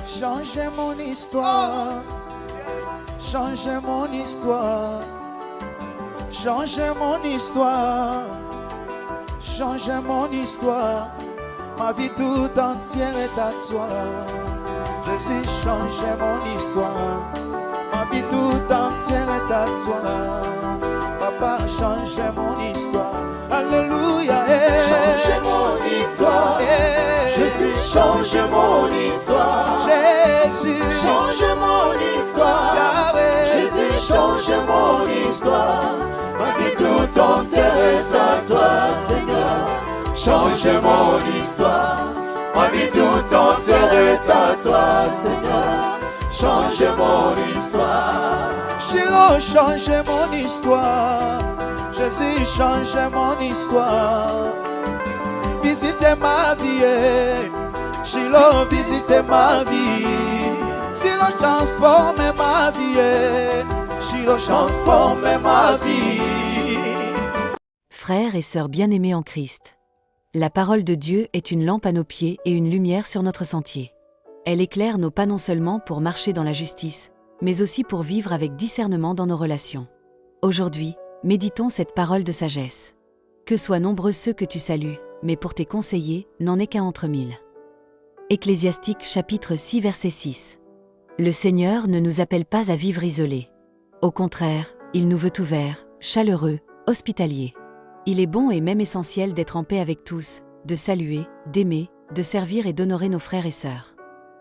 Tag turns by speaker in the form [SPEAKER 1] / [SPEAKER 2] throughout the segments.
[SPEAKER 1] Changez mon histoire, changez mon histoire, changez mon histoire, changez mon histoire. Ma vie tout entière est à toi. Jésus, changez mon histoire. Ma vie tout entière est à toi. Papa, changez mon histoire. Alléluia.
[SPEAKER 2] Changez mon histoire. Jésus, change mon histoire.
[SPEAKER 1] Jésus,
[SPEAKER 2] change mon histoire.
[SPEAKER 1] Yahweh.
[SPEAKER 2] Jésus, change mon histoire. Ma vie tout entière est à toi, Seigneur. Change mon histoire. Ma vie tout entière est à toi, Seigneur. Change mon histoire.
[SPEAKER 1] Shiloh, change mon histoire. Jésus, change mon histoire. Visitez ma vie. Shiloh, visitez ma vie. Shiloh, transforme ma vie. Shiloh, transforme ma vie.
[SPEAKER 3] Frères et sœurs bien-aimés en Christ, la parole de Dieu est une lampe à nos pieds et une lumière sur notre sentier. Elle éclaire nos pas non seulement pour marcher dans la justice, mais aussi pour vivre avec discernement dans nos relations. Aujourd'hui, méditons cette parole de sagesse. Que soient nombreux ceux que tu salues, mais pour tes conseillers, n'en est qu'un entre mille. Ecclésiastique chapitre 6 verset 6. Le Seigneur ne nous appelle pas à vivre isolés. Au contraire, il nous veut ouverts, chaleureux, hospitaliers. Il est bon et même essentiel d'être en paix avec tous, de saluer, d'aimer, de servir et d'honorer nos frères et sœurs.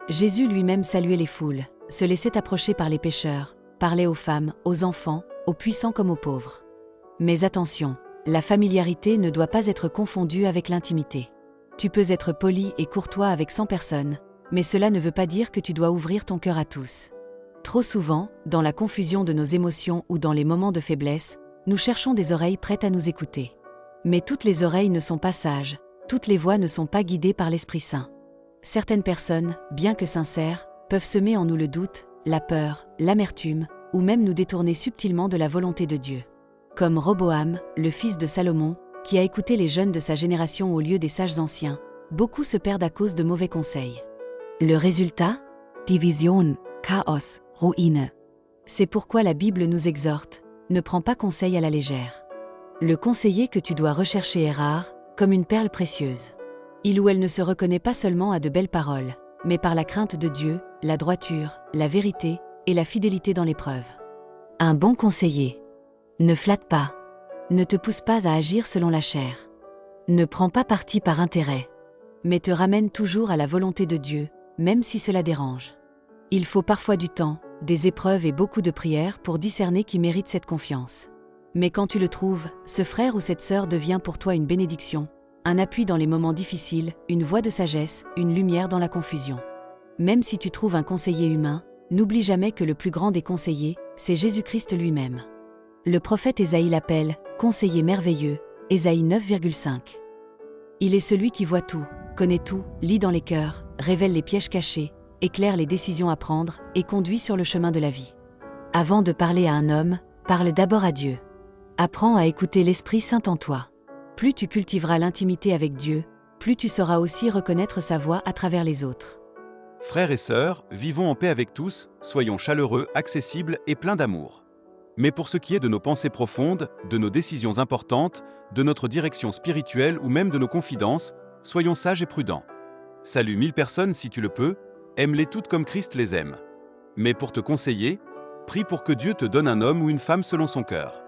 [SPEAKER 3] Jésus lui-même saluait les foules, se laissait approcher par les pécheurs, parlait aux femmes, aux enfants, aux puissants comme aux pauvres. Mais attention, la familiarité ne doit pas être confondue avec l'intimité. Tu peux être poli et courtois avec 100 personnes, mais cela ne veut pas dire que tu dois ouvrir ton cœur à tous. Trop souvent, dans la confusion de nos émotions ou dans les moments de faiblesse, nous cherchons des oreilles prêtes à nous écouter. Mais toutes les oreilles ne sont pas sages, toutes les voix ne sont pas guidées par l'Esprit Saint. Certaines personnes, bien que sincères, peuvent semer en nous le doute, la peur, l'amertume, ou même nous détourner subtilement de la volonté de Dieu. Comme Roboam, le fils de Salomon, qui a écouté les jeunes de sa génération au lieu des sages anciens, beaucoup se perdent à cause de mauvais conseils. Le résultat ? Division, chaos, ruine. C'est pourquoi la Bible nous exhorte, ne prends pas conseil à la légère. Le conseiller que tu dois rechercher est rare, comme une perle précieuse. Il ou elle ne se reconnaît pas seulement à de belles paroles, mais par la crainte de Dieu, la droiture, la vérité et la fidélité dans l'épreuve. Un bon conseiller. Ne flatte pas. Ne te pousse pas à agir selon la chair. Ne prends pas parti par intérêt. Mais te ramène toujours à la volonté de Dieu, même si cela dérange. Il faut parfois du temps, des épreuves et beaucoup de prières pour discerner qui mérite cette confiance. Mais quand tu le trouves, ce frère ou cette sœur devient pour toi une bénédiction, un appui dans les moments difficiles, une voix de sagesse, une lumière dans la confusion. Même si tu trouves un conseiller humain, n'oublie jamais que le plus grand des conseillers, c'est Jésus-Christ lui-même. Le prophète Ésaïe l'appelle « conseiller merveilleux », Ésaïe 9,5. Il est celui qui voit tout, connaît tout, lit dans les cœurs, révèle les pièges cachés, éclaire les décisions à prendre et conduit sur le chemin de la vie. Avant de parler à un homme, parle d'abord à Dieu. Apprends à écouter l'Esprit Saint en toi. Plus tu cultiveras l'intimité avec Dieu, plus tu sauras aussi reconnaître sa voix à travers les autres.
[SPEAKER 4] Frères et sœurs, vivons en paix avec tous, soyons chaleureux, accessibles et pleins d'amour. Mais pour ce qui est de nos pensées profondes, de nos décisions importantes, de notre direction spirituelle ou même de nos confidences, soyons sages et prudents. Salue 1000 personnes si tu le peux, aime-les toutes comme Christ les aime. Mais pour te conseiller, prie pour que Dieu te donne un homme ou une femme selon son cœur.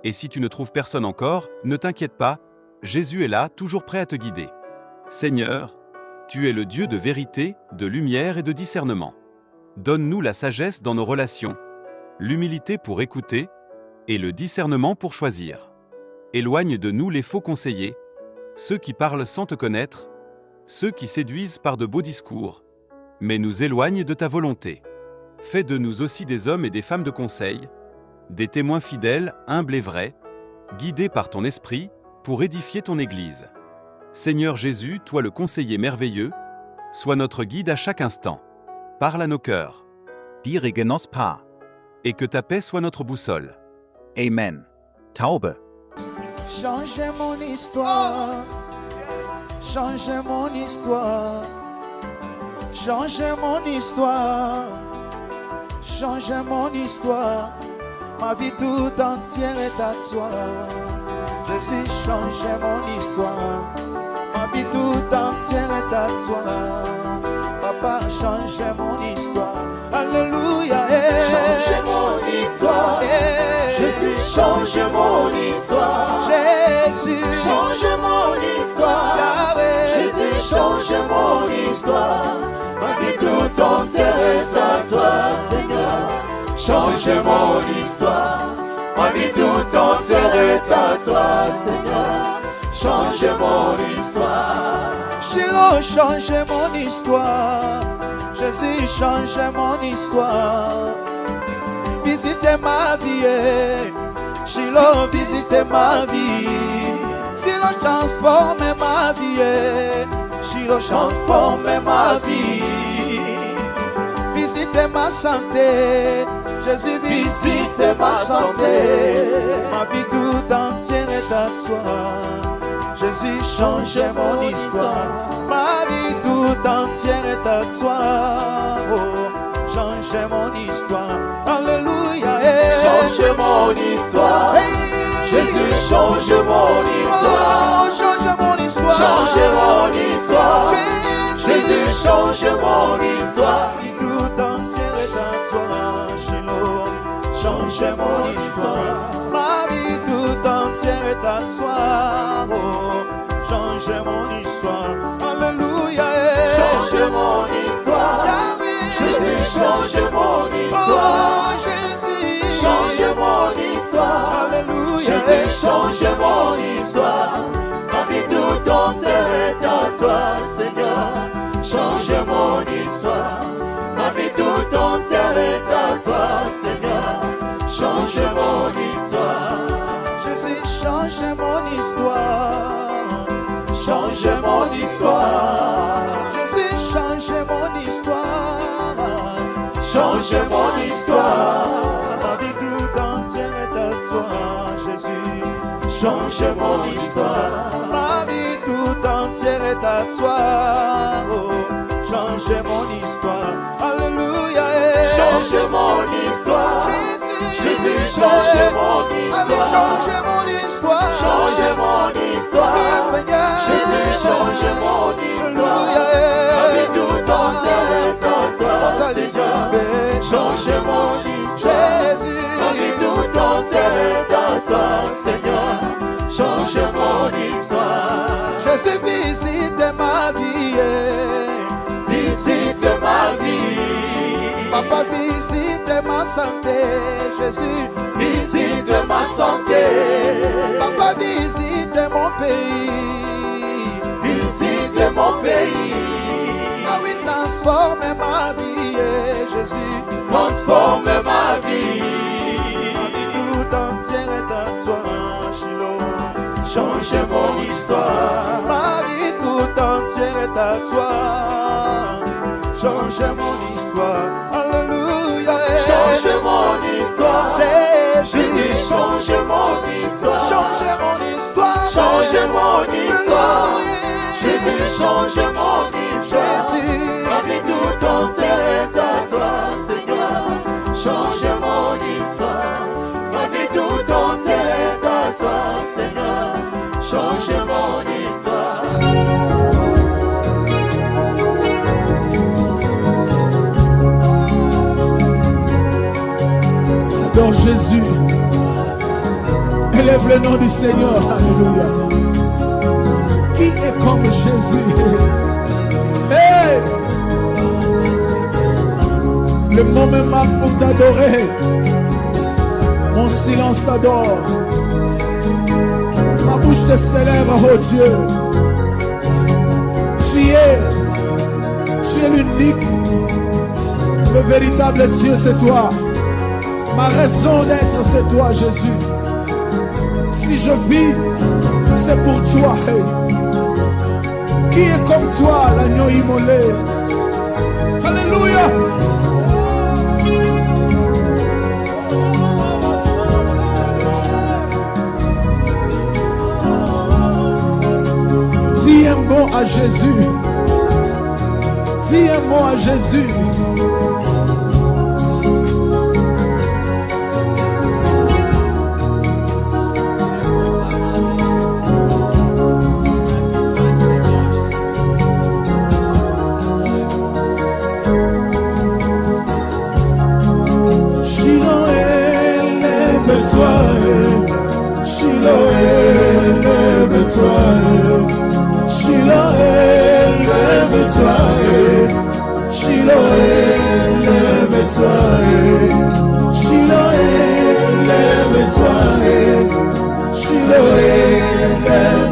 [SPEAKER 4] Et si tu ne trouves personne encore, ne t'inquiète pas, Jésus est là, toujours prêt à te guider. Seigneur, tu es le Dieu de vérité, de lumière et de discernement. Donne-nous la sagesse dans nos relations, l'humilité pour écouter et le discernement pour choisir. Éloigne de nous les faux conseillers, ceux qui parlent sans te connaître, ceux qui séduisent par de beaux discours, mais nous éloigne de ta volonté. Fais de nous aussi des hommes et des femmes de conseil, des témoins fidèles, humbles et vrais, guidés par ton esprit pour édifier ton Église. Seigneur Jésus, toi le conseiller merveilleux, sois notre guide à chaque instant. Parle à nos cœurs.
[SPEAKER 5] Dirige nos pas.
[SPEAKER 4] Et que ta paix soit notre boussole.
[SPEAKER 5] Amen. Taube.
[SPEAKER 1] Changez mon histoire. Changez mon histoire. Changer mon histoire, changer mon histoire, ma vie tout entière est à toi. Jésus, changer mon histoire, ma vie tout entière est à toi. Papa, changer mon histoire, alléluia.
[SPEAKER 2] Change mon histoire, Jésus, change mon histoire.
[SPEAKER 1] Jésus,
[SPEAKER 2] Change mon histoire,
[SPEAKER 1] Yahweh.
[SPEAKER 2] Jésus, change mon histoire. Ma vie tout entière est à toi, Seigneur. Change mon histoire, ma vie tout entière est à toi, Seigneur. Change mon histoire.
[SPEAKER 1] Shiloh, change mon histoire. Jésus, change mon histoire. Visitez ma vie. Shiloh, visitez ma vie. Shiloh, transforme ma vie. Shiloh, transforme ma vie. Visitez ma santé. Jésus, visitez ma santé. Ma vie tout entière est à toi. Jésus, change mon histoire. Ma vie tout entière est à toi. Oh, change mon histoire. Alléluia.
[SPEAKER 2] Change mon histoire. Jésus, change mon histoire.
[SPEAKER 1] Oh, change mon histoire.
[SPEAKER 2] Change mon histoire. Jésus, change mon histoire.
[SPEAKER 1] Ma vie tout entière est à toi. Shiloh, change mon histoire. Ma vie tout entière est à toi. Oh, change mon histoire. Alléluia.
[SPEAKER 2] Change mon histoire. Jésus, change mon histoire.
[SPEAKER 1] Oh, Jésus.
[SPEAKER 2] Change mon histoire.
[SPEAKER 1] Alléluia.
[SPEAKER 2] Jésus, change mon histoire. Ma vie tout entière est à toi, Seigneur. Change mon histoire. Ma vie tout entière est à toi, Seigneur. Change mon histoire.
[SPEAKER 1] Jésus, change mon histoire.
[SPEAKER 2] Change mon histoire.
[SPEAKER 1] Jésus, change mon histoire.
[SPEAKER 2] Change mon histoire.
[SPEAKER 1] Ma vie tout entière est à toi, Jésus.
[SPEAKER 2] Change mon histoire.
[SPEAKER 1] Ma vie tout entière est à toi. Oh, change mon histoire. Alléluia.
[SPEAKER 2] Change mon histoire. Jésus, change mon
[SPEAKER 1] Allez,
[SPEAKER 2] histoire.
[SPEAKER 1] change mon histoire.
[SPEAKER 2] Change mon histoire.
[SPEAKER 1] Tu es Seigneur.
[SPEAKER 2] Jésus, change mon histoire.
[SPEAKER 1] Alléluia.
[SPEAKER 2] Ma vie tout entière est à toi, Seigneur. Change mon histoire.
[SPEAKER 1] Jésus.
[SPEAKER 2] Ma vie tout entière est à toi, Seigneur. Change mon histoire.
[SPEAKER 1] Jésus, visite ma vie.
[SPEAKER 2] Visite ma vie.
[SPEAKER 1] Papa, visite ma santé. Jésus,
[SPEAKER 2] Visite ma santé.
[SPEAKER 1] Papa, visite mon pays.
[SPEAKER 2] Visite mon pays.
[SPEAKER 1] Ah oui, transforme ma vie, Jésus.
[SPEAKER 2] Transforme ma vie.
[SPEAKER 1] Ma vie tout entière est à toi, Shiloh.
[SPEAKER 2] Change mon histoire.
[SPEAKER 1] Ma vie tout entière est à toi. Change mon histoire. Alléluia.
[SPEAKER 2] Change mon histoire.
[SPEAKER 1] Jésus,
[SPEAKER 2] Jésus, change mon histoire.
[SPEAKER 1] change mon histoire.
[SPEAKER 2] Change mon histoire.
[SPEAKER 1] Alléluia.
[SPEAKER 2] Jésus, change mon histoire.
[SPEAKER 1] Jésus.
[SPEAKER 2] Ma vie tout entière est à toi, Seigneur. Change mon histoire. Ma vie tout entière est à toi, Seigneur. Change mon histoire.
[SPEAKER 6] Adore Jésus. Élève le nom du Seigneur. Alléluia. Qui est comme Jésus? Hey! Le mot me manque pour t'adorer. Mon silence t'adore. Ma bouche te célèbre, oh Dieu. Tu es l'unique. Le véritable Dieu, c'est toi. Ma raison d'être, c'est toi, Jésus. Si je vis, c'est pour toi. Hey. Qui est comme toi, l'agneau immolé? Alléluia. Dis un bon à Jésus. Dis un mot à Jésus.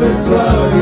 [SPEAKER 2] Lève-toi,